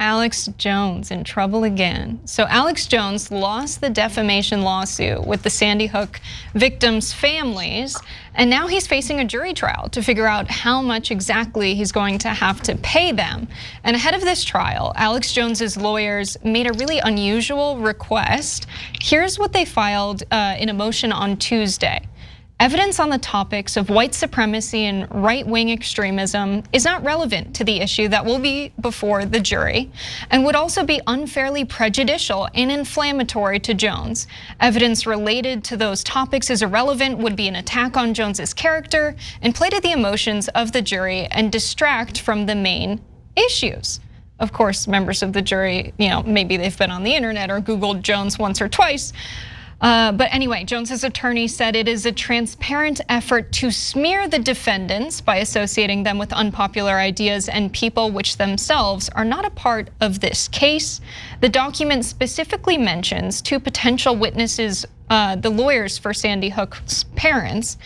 Alex Jones in trouble again. So Alex Jones lost the defamation lawsuit with the Sandy Hook victims' families, and now he's facing a jury trial to figure out how much exactly he's going to have to pay them. And ahead of this trial, Alex Jones's lawyers made a really unusual request. Here's what they filed in a motion on Tuesday. Evidence on the topics of white supremacy and right-wing extremism is not relevant to the issue that will be before the jury and would also be unfairly prejudicial and inflammatory to Jones. Evidence related to those topics is irrelevant, would be an attack on Jones's character, and play to the emotions of the jury and distract from the main issues. Of course, members of the jury, maybe they've been on the internet or Googled Jones once or twice. But anyway, Jones's attorney said it is a transparent effort to smear the defendants by associating them with unpopular ideas and people which themselves are not a part of this case. The document specifically mentions two potential witnesses, the lawyers for Sandy Hook's parents,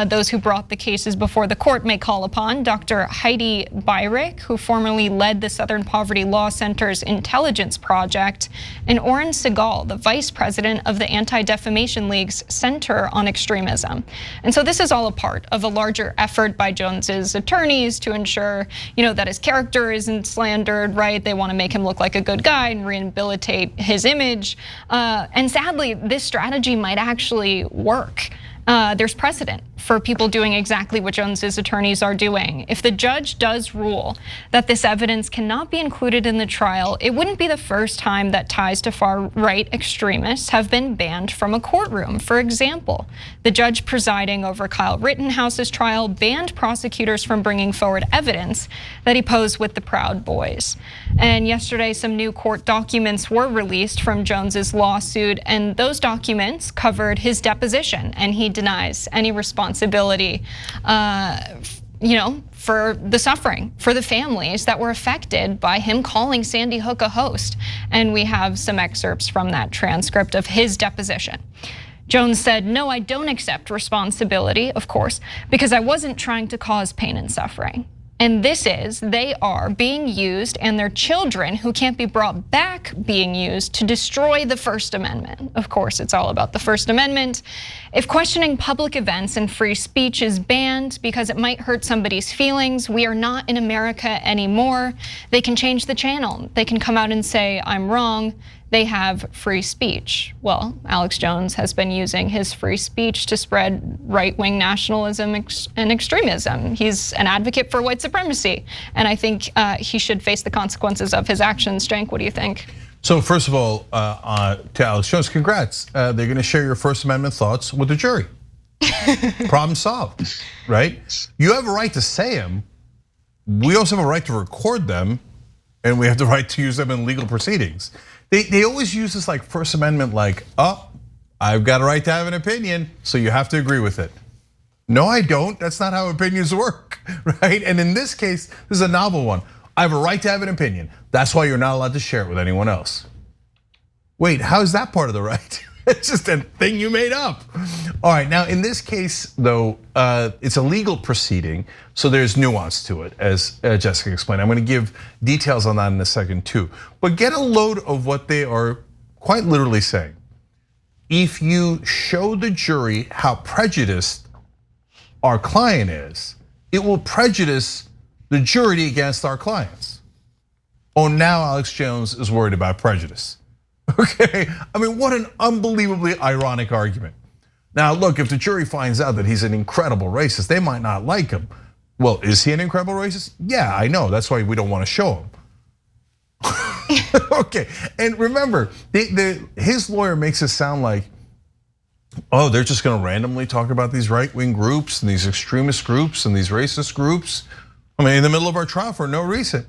those who brought the cases before the court may call upon Dr. Heidi Beirich, who formerly led the Southern Poverty Law Center's intelligence project, and Oren Segal, the vice president of the Anti-Defamation League's Center on Extremism. And so this is all a part of a larger effort by Jones's attorneys to ensure, that his character isn't slandered, right? They want to make him look like a good guy and rehabilitate his image. And sadly, this strategy might actually work. There's precedent for people doing exactly what Jones's attorneys are doing. If the judge does rule that this evidence cannot be included in the trial, it wouldn't be the first time that ties to far-right extremists have been banned from a courtroom. For example, the judge presiding over Kyle Rittenhouse's trial banned prosecutors from bringing forward evidence that he posed with the Proud Boys. And yesterday, some new court documents were released from Jones's lawsuit, and those documents covered his deposition, and he denies any responsibility, for the suffering, for the families that were affected by him calling Sandy Hook a host. And we have some excerpts from that transcript of his deposition. Jones said, "No, I don't accept responsibility, of course, because I wasn't trying to cause pain and suffering. And they are being used, and their children who can't be brought back being used to destroy the First Amendment." Of course, it's all about the First Amendment. If questioning public events and free speech is banned because it might hurt somebody's feelings, we are not in America anymore. They can change the channel. They can come out and say, "I'm wrong." They have free speech. Well, Alex Jones has been using his free speech to spread right-wing nationalism and extremism. He's an advocate for white supremacy, and I think he should face the consequences of his actions. Cenk, what do you think? So first of all, to Alex Jones, congrats. They're going to share your First Amendment thoughts with the jury. Problem solved, right? You have a right to say them. We also have a right to record them, and we have the right to use them in legal proceedings. They always use this like First Amendment, like, oh, I've got a right to have an opinion, so you have to agree with it. No, I don't. That's not how opinions work, right? And in this case, this is a novel one. I have a right to have an opinion. That's why you're not allowed to share it with anyone else. Wait, how is that part of the right? It's just a thing you made up. All right, now in this case, though, it's a legal proceeding, so there's nuance to it, as Jessica explained. I'm gonna give details on that in a second too. But get a load of what they are quite literally saying. If you show the jury how prejudiced our client is, it will prejudice the jury against our clients. Oh, now Alex Jones is worried about prejudice. Okay, I mean, what an unbelievably ironic argument. Now, look, if the jury finds out that he's an incredible racist, they might not like him. Well, is he an incredible racist? Yeah, I know, that's why we don't want to show him. Okay, and remember, his lawyer makes it sound like, oh, they're just gonna randomly talk about these right-wing groups and these extremist groups and these racist groups. I mean, in the middle of our trial for no reason.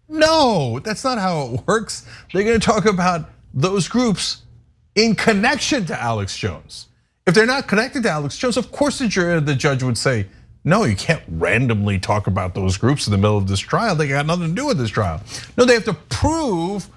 No, that's not how it works. They're gonna talk about those groups in connection to Alex Jones. If they're not connected to Alex Jones, of course the judge would say, no, you can't randomly talk about those groups in the middle of this trial. They got nothing to do with this trial. No, they have to prove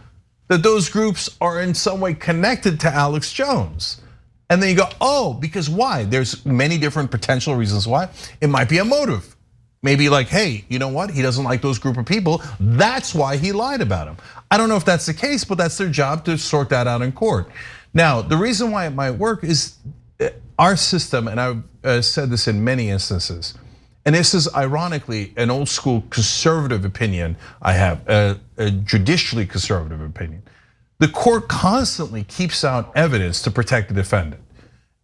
that those groups are in some way connected to Alex Jones. And then you go, oh, because why? There's many different potential reasons why. It might be a motive. maybe like, hey, you know what? He doesn't like those group of people. That's why he lied about them. I don't know if that's the case, but that's their job to sort that out in court. Now, the reason why it might work is our system, and I've said this in many instances, and this is ironically an old school conservative opinion I have, a judicially conservative opinion. The court constantly keeps out evidence to protect the defendant.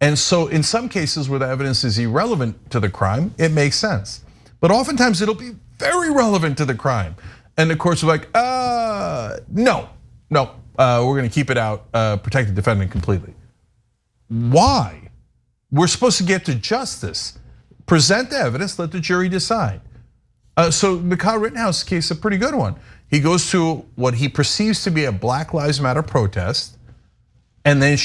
And so in some cases where the evidence is irrelevant to the crime, it makes sense. But oftentimes it'll be very relevant to the crime. And the courts are like, no, we're gonna keep it out, protect the defendant completely. Why? We're supposed to get to justice. Present the evidence, let the jury decide. So the Kyle Rittenhouse case is a pretty good one. He goes to what he perceives to be a Black Lives Matter protest, and then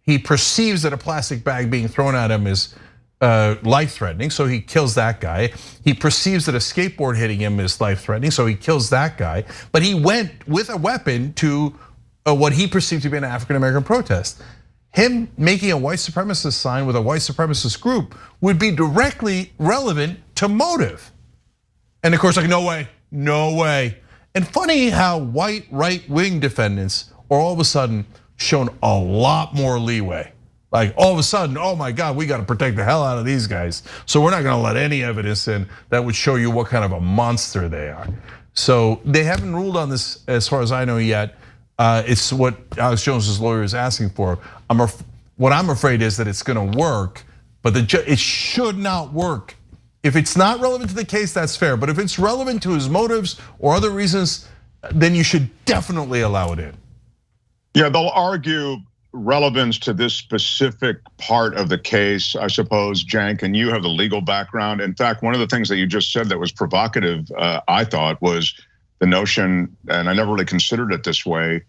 he perceives that a plastic bag being thrown at him is life-threatening, so he kills that guy. He perceives that a skateboard hitting him is life-threatening, so he kills that guy. But he went with a weapon to what he perceived to be an African-American protest. Him making a white supremacist sign with a white supremacist group would be directly relevant to motive. And of course, like, no way, no way. And funny how white right-wing defendants are all of a sudden shown a lot more leeway. Like all of a sudden, oh my God, we got to protect the hell out of these guys. So we're not going to let any evidence in that would show you what kind of a monster they are. So they haven't ruled on this as far as I know yet. It's what Alex Jones's lawyer is asking for. What I'm afraid is that it's going to work, but it should not work. If it's not relevant to the case, that's fair. But if it's relevant to his motives or other reasons, then you should definitely allow it in. Yeah, they'll argue relevance to this specific part of the case, I suppose, Cenk, and you have the legal background. In fact, one of the things that you just said that was provocative, I thought, was the notion, and I never really considered it this way,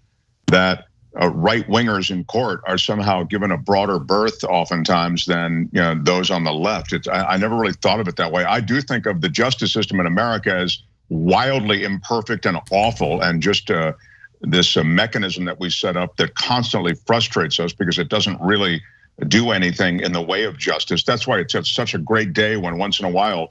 that right-wingers in court are somehow given a broader berth oftentimes than those on the left. I never really thought of it that way. I do think of the justice system in America as wildly imperfect and awful, and just this mechanism that we set up that constantly frustrates us because it doesn't really do anything in the way of justice. That's why it's such a great day when once in a while,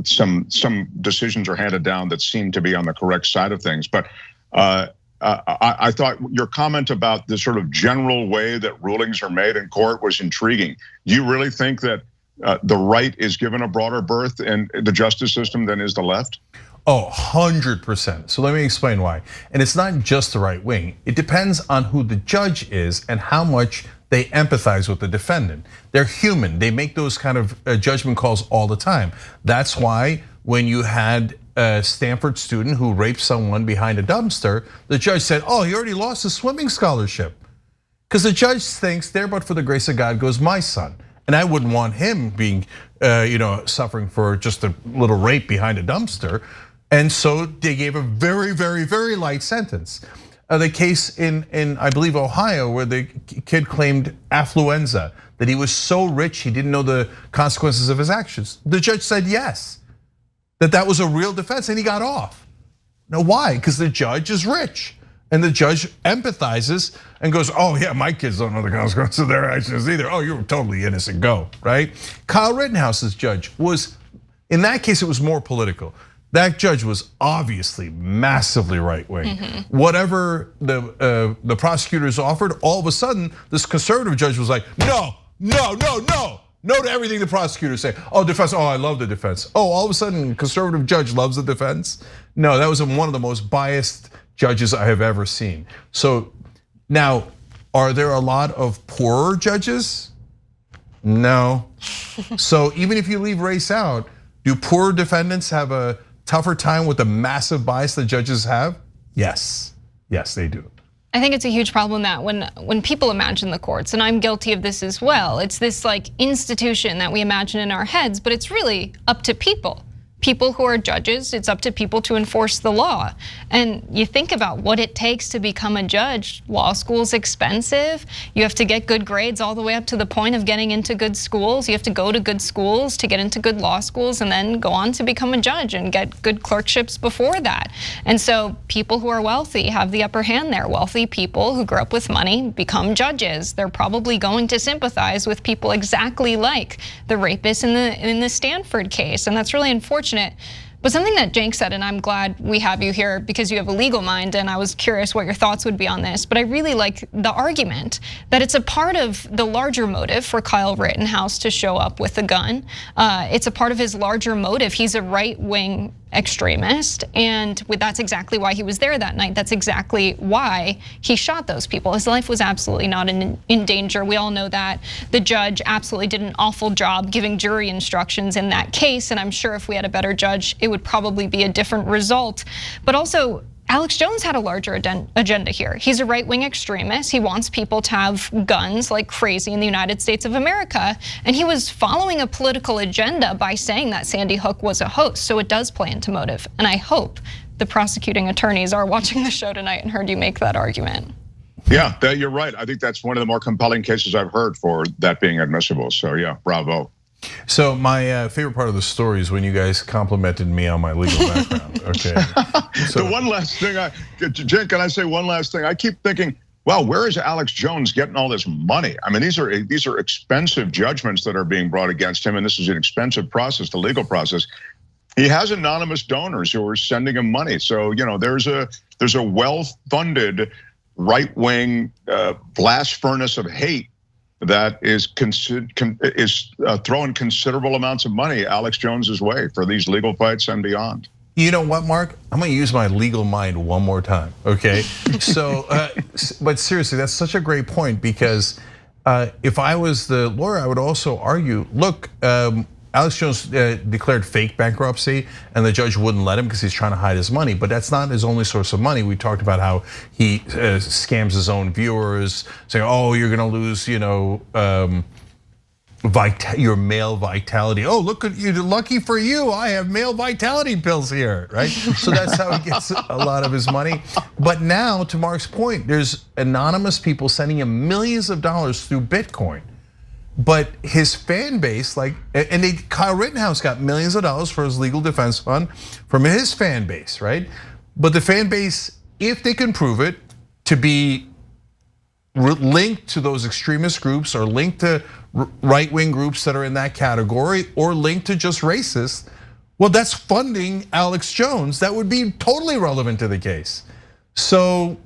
some decisions are handed down that seem to be on the correct side of things. But I thought your comment about the sort of general way that rulings are made in court was intriguing. Do you really think that the right is given a broader berth in the justice system than is the left? Oh, 100%. So let me explain why. And it's not just the right wing. It depends on who the judge is and how much they empathize with the defendant. They're human. They make those kind of judgment calls all the time. That's why when you had a Stanford student who raped someone behind a dumpster, the judge said, oh, he already lost his swimming scholarship. Because the judge thinks, there but for the grace of God goes my son. And I wouldn't want him being, suffering for just a little rape behind a dumpster. And so they gave a very, very, very light sentence. The case in I believe Ohio, where the kid claimed affluenza, that he was so rich he didn't know the consequences of his actions. The judge said yes, that was a real defense, and he got off. Now why? Because the judge is rich, and the judge empathizes and goes, oh yeah, my kids don't know the consequences of their actions either. Oh, you're totally innocent, go, right? Kyle Rittenhouse's judge was, in that case, it was more political. That judge was obviously massively right-wing. Whatever the prosecutors offered, all of a sudden, this conservative judge was like, no to everything the prosecutors say. Oh, defense, oh, I love the defense. Oh, all of a sudden, conservative judge loves the defense. No, that was one of the most biased judges I have ever seen. So now, are there a lot of poorer judges? No. So even if you leave race out, do poor defendants have a tougher time with the massive bias that judges have? Yes, they do. I think it's a huge problem that when people imagine the courts, and I'm guilty of this as well, it's this like institution that we imagine in our heads, but it's really up to people. people who are judges, it's up to people to enforce the law. And you think about what it takes to become a judge. Law school's expensive. You have to get good grades all the way up to the point of getting into good schools. You have to go to good schools to get into good law schools and then go on to become a judge and get good clerkships before that. And so people who are wealthy have the upper hand there. Wealthy people who grew up with money become judges. They're probably going to sympathize with people exactly like the rapist in the Stanford case. And that's really unfortunate. But something that Cenk said, and I'm glad we have you here because you have a legal mind, and I was curious what your thoughts would be on this, but I really like the argument that it's a part of the larger motive for Kyle Rittenhouse to show up with a gun. It's a part of his larger motive. He's a right-wing extremist, and that's exactly why he was there that night. That's exactly why he shot those people. His life was absolutely not in danger. We all know that. The judge absolutely did an awful job giving jury instructions in that case, and I'm sure if we had a better judge, it would probably be a different result. But also, Alex Jones had a larger agenda here. He's a right-wing extremist. He wants people to have guns like crazy in the United States of America. And he was following a political agenda by saying that Sandy Hook was a hoax. So it does play into motive. And I hope the prosecuting attorneys are watching the show tonight and heard you make that argument. Yeah, you're right. I think that's one of the more compelling cases I've heard for that being admissible. So yeah, bravo. So my favorite part of the story is when you guys complimented me on my legal background. Okay. So the one last thing, Cenk, can I say one last thing? I keep thinking, well, where is Alex Jones getting all this money? I mean, these are expensive judgments that are being brought against him, and this is an expensive process, the legal process. He has anonymous donors who are sending him money. So there's a well-funded right-wing blast furnace of hate that is throwing considerable amounts of money Alex Jones's way for these legal fights and beyond. You know what, Mark? I'm gonna use my legal mind one more time, okay? So, but seriously, that's such a great point because if I was the lawyer, I would also argue, look, Alex Jones declared fake bankruptcy and the judge wouldn't let him because he's trying to hide his money, but that's not his only source of money. We talked about how he scams his own viewers, saying, oh, you're gonna lose, your male vitality. Oh, look at you, lucky for you, I have male vitality pills here, right? So that's how he gets a lot of his money. But now, to Mark's point, there's anonymous people sending him millions of dollars through Bitcoin. But his fan base, Kyle Rittenhouse got millions of dollars for his legal defense fund from his fan base, right? But the fan base, if they can prove it to be linked to those extremist groups or linked to right-wing groups that are in that category or linked to just racists, well, that's funding Alex Jones. That would be totally relevant to the case. So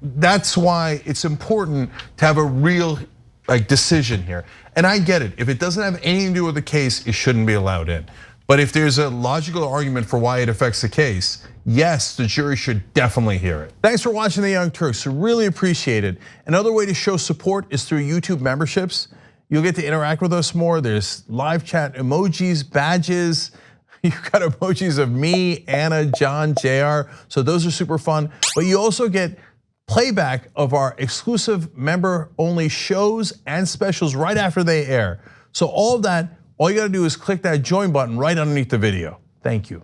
that's why it's important to have a real decision here. And I get it, if it doesn't have anything to do with the case, it shouldn't be allowed in. But if there's a logical argument for why it affects the case, yes, the jury should definitely hear it. Thanks for watching The Young Turks, really appreciate it. Another way to show support is through YouTube memberships. You'll get to interact with us more. There's live chat emojis, badges. You've got emojis of me, Anna, John, JR. So those are super fun. But you also get playback of our exclusive member-only shows and specials right after they air. So all of that, all you gotta do is click that join button right underneath the video. Thank you.